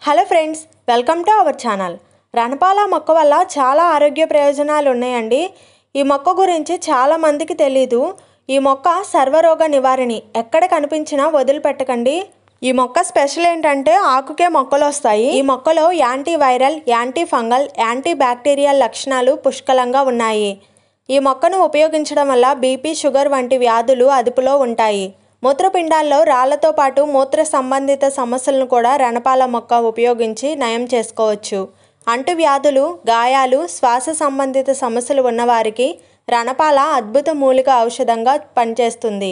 Hello friends, welcome to our channel. రణపాల మొక్క వల్ల చాలా ఆరోగ్య ప్రయోజనాలు ఉన్నాయండి. ఈ మొక్క గురించి చాలా మందికి తెలీదు. ఈ మొక్క సర్వరోగ నివారణి. ఎక్కడ కనిపించినా వదిలిపెట్టకండి. ఈ మొక్క స్పెషల్ ఏంటంటే ఆకుకే మొక్కలు వస్తాయి. ఈ మొక్కలో anti viral, anti fungal, anti bacterial లక్షణాలు పుష్కలంగా ఉన్నాయి. ఈ మొక్కను ఉపయోగించడం వల్ల బీపీ, షుగర్ వంటి వ్యాధులు అదుపులో ఉంటాయి. మూత్రపిండాల్లో రాళ్లతో పాటు మూత్ర సంబంధిత సమస్యలను కూడా రణపాల మొక్క ఉపయోగించి నయం చేసుకోవచ్చు. అంటువ్యాధులు, గాయాలు, శ్వాస సంబంధిత సమస్యలు ఉన్నవారికి రణపాల అద్భుత మూలిక ఔషధంగా పనిచేస్తుంది.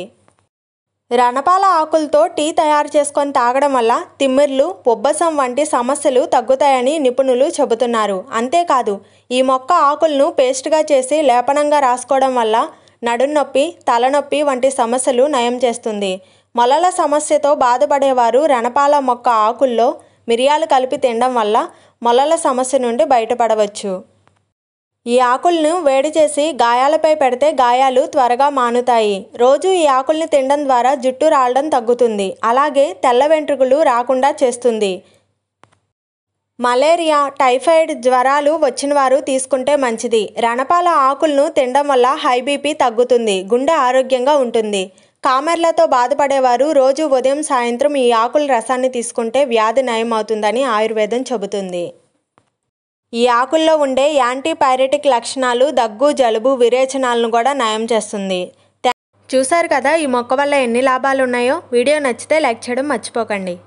రణపాల ఆకులతో టీ తయారు చేసుకొని తాగడం వల్ల తిమ్మిర్లు, ఉబ్బసం వంటి సమస్యలు తగ్గుతాయని నిపుణులు చెబుతున్నారు. అంతేకాదు, ఈ మొక్క ఆకులను పేస్ట్గా చేసి లేపనంగా రాసుకోవడం వల్ల నడుంనొప్పి, తలనొప్పి వంటి సమస్యలు నయం చేస్తుంది. మొలల సమస్యతో బాధపడేవారు రణపాల మొక్క ఆకుల్లో మిరియాలు కలిపి తినడం వల్ల మొలల సమస్య నుండి బయటపడవచ్చు. ఈ ఆకులను వేడి చేసి గాయాలపై పెడితే గాయాలు త్వరగా మానుతాయి. రోజు ఈ ఆకుల్ని తినడం ద్వారా జుట్టు రాలడం తగ్గుతుంది. అలాగే తెల్ల వెంట్రుకలు రాకుండా చేస్తుంది. మలేరియా, టైఫాయిడ్ జ్వరాలు వచ్చిన వారు తీసుకుంటే మంచిది. రణపాల ఆకులను తినడం వల్ల హై బీపీ తగ్గుతుంది. గుండె ఆరోగ్యంగా ఉంటుంది. కామెర్లతో బాధపడేవారు రోజు ఉదయం, సాయంత్రం ఈ ఆకుల రసాన్ని తీసుకుంటే వ్యాధి నయం అవుతుందని ఆయుర్వేదం చెబుతుంది. ఈ ఆకుల్లో ఉండే యాంటీపైరెటిక్ లక్షణాలు దగ్గు, జలుబు, విరేచనాలను కూడా నయం చేస్తుంది. చూశారు కదా ఈ మొక్క వల్ల ఎన్ని లాభాలు ఉన్నాయో. వీడియో నచ్చితే లైక్ చేయడం మర్చిపోకండి.